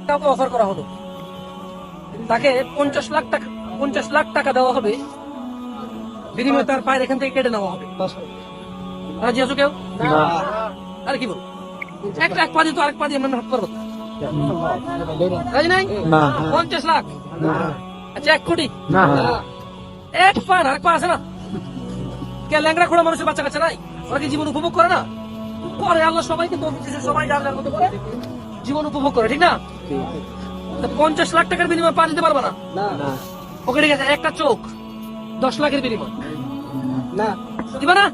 কাউকে অফার করা হলো, তাকে 50 লাখ টাকা দেওয়া হবে, বিনিময়ে তার পায়ের এখান থেকে কেটে নেওয়া হবে। রাজি আছো কেউ? আরে কি বল, একটা এক পা দিয়ে তো আরেক পা দিয়ে আমরা হাত করবো, রাজি নাই? 50 লাখ, আচ্ছা 1 কোটি, এক পা আরেক পা আছে না? কে ল্যাংড়া খোড়া মানুষের বাচ্চা কাচ্চা নাই? ওরা কি জীবন উপভোগ করে না? করে। আল্লাহ সবাই কিন্তু সবাই যার যার মতো করে জীবন উপভোগ করে, ঠিক না? 50 লাখ টাকার বিনিময়ে পা দিতে পারবে না। ওকে ঠিক আছে, একটা চোখ 10 লাখের বিনিময় দিবা না?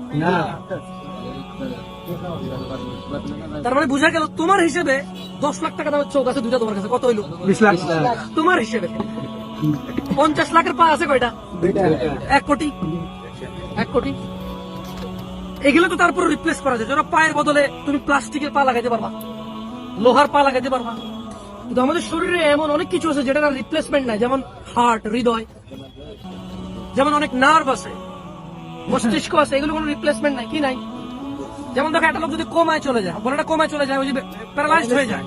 তার মানে বুঝা গেল তোমার হিসেবে 10 লাখ টাকা দামের চোখ আছে দুইটা, তোমার কাছে কত হইলো? 20 লাখ তোমার হিসেবে। 50 লাখের পা আছে কয়টা? 1 কোটি। 1 কোটি এগুলো তো তারপর রিপ্লেস করা যায়। যারা পায়ের বদলে তুমি প্লাস্টিকের পা লাগাইতে পারবা, লোহার পা লাগাইতে পারবা, কিন্তু আমাদের শরীরে এমন অনেক কিছু আছে যেটা রিপ্লেসমেন্ট নাই, যেমন হার্ট, হৃদয়, যেমন অনেক নার্ভ আছে, মস্তিষ্ক আছে, এগুলো কোনো রিপ্লেসমেন্ট নাই। কি নাই? যেমন দেখো একটা লোক যদি কোমায় চলে যায়, বড়টা কোমায় চলে যায়, ওই যে প্যারালাইজড হয়ে যায়,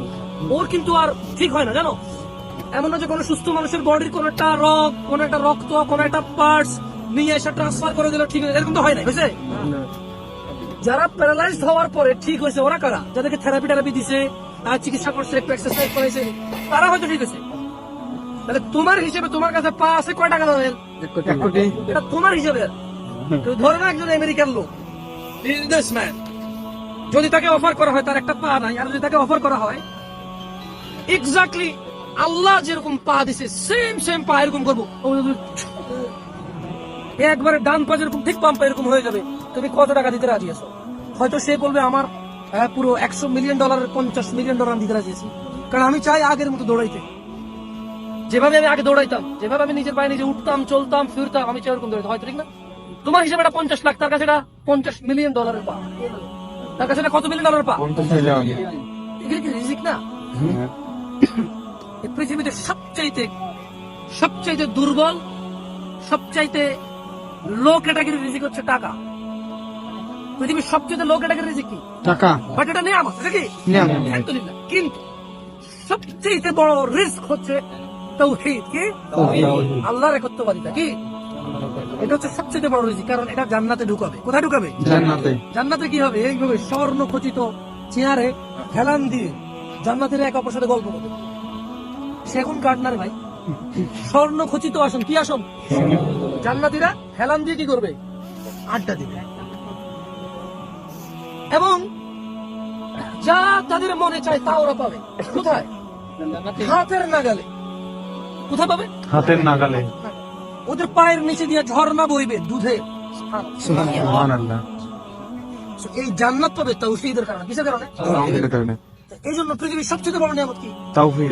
ওর কিন্তু আর ঠিক হয় না, জানো? এমন না যে কোনো সুস্থ মানুষের বডির কোন একটা রগ, কোন একটা রক্ত, কোন একটা পার্টস নিয়ে এসে ট্রান্সফার করে দিল, ঠিক আছে, এরকম তো হয় না, বুঝছে? যারা প্যারালাইজড হওয়ার পরে ঠিক হয়েছে ওরা কারা? যাদেরকে থেরাপি দিছে, চিকিৎসা করছে, একটু এক্সারসাইজ করেছে, তারা হয়তো ঠিক আছে। তাহলে তোমার হিসেবে তোমার কাছে পা আছে কয় টাকা দামের? 1 কোটি। এটা তোমার হিসেবে। ধরো না একজন আমেরিকান লোক, বিজনেসম্যান, যদি তাকে অফার করা হয় তার একটা পা নাই, আর যদি তাকে অফার করা হয় এক্স্যাক্টলি আল্লাহ যেরকম পা দিছে সেম পা এরকম করবো, একবারে ডান পা যেরকম ঠিক বাম পা এরকম হয়ে যাবে, তুমি কত টাকা দিতে রাজি আছো? হয়তো সে বলবে আমার পুরো $100 মিলিয়ন, $50 মিলিয়ন দিতে রাজি আছি, কারণ আমি চাই আগের মতো দৌড়াইতে, যেভাবে আমি আগে দৌড়াইতাম, যেভাবে আমি নিজের পায়ে নিজে উঠতাম, চলতাম, ফিরতাম, আমি চাই ওরকম দৌড়াইতে। হয়তো ঠিক না? তোমার হিসেবে এটা 50 লাখ, তার কাছে এটা $50 মিলিয়ন পা, তার কাছে এটা কত $1 মিলিয়ন পা? এগুলো কি রিজিক না? এই পৃথিবীতে সবচাইতে দুর্বল, সবচাইতে লো ক্যাটাগরি রিজিক হচ্ছে টাকা। পৃথিবীর সবচেয়ে লো ক্যাটাগরি রিজিক কি? টাকা। বাট এটা নিয়ামত, এটা কি? আলহামদুলিল্লাহ। কিন্তু সবচেয়ে বড় রিস্ক হচ্ছে তাওহীদ। কি? আল্লাহর একত্ববাদিতা। কি? এটা হচ্ছে সবচেয়ে বড় রিজিক, কারণ এটা জান্নাতে ঢুকাবে। কোথায় ঢুকাবে? জান্নাতে কি হবে? এইভাবে স্বর্ণ খচিত চেয়ারে হেলান দিয়ে জান্নাতের এক অপর সাথে গল্প করবে। সেগুন কাটনার ভাই, স্বর্ণ খচিত আসন। কি আসন? জান্নাতীরা হেলান দিয়ে কি করবে? আড্ডা দিবে, এবং যা তাদের মনে চায় তা ওরা পাবে। কোথায়? হাতের নাগালে। কোথায় পাবে? হাতের নাগালে। ওদের পায়ের নিচে দিয়ে ঝর্ণা বইবে দুধে। সুবহানাল্লাহ। এই জান্নাত পাবে তাওহীদের কারণে। কিসের কারণে? এই জন্য পৃথিবীর সবচেয়ে বড় নিয়ামত কি? তাওহীদ।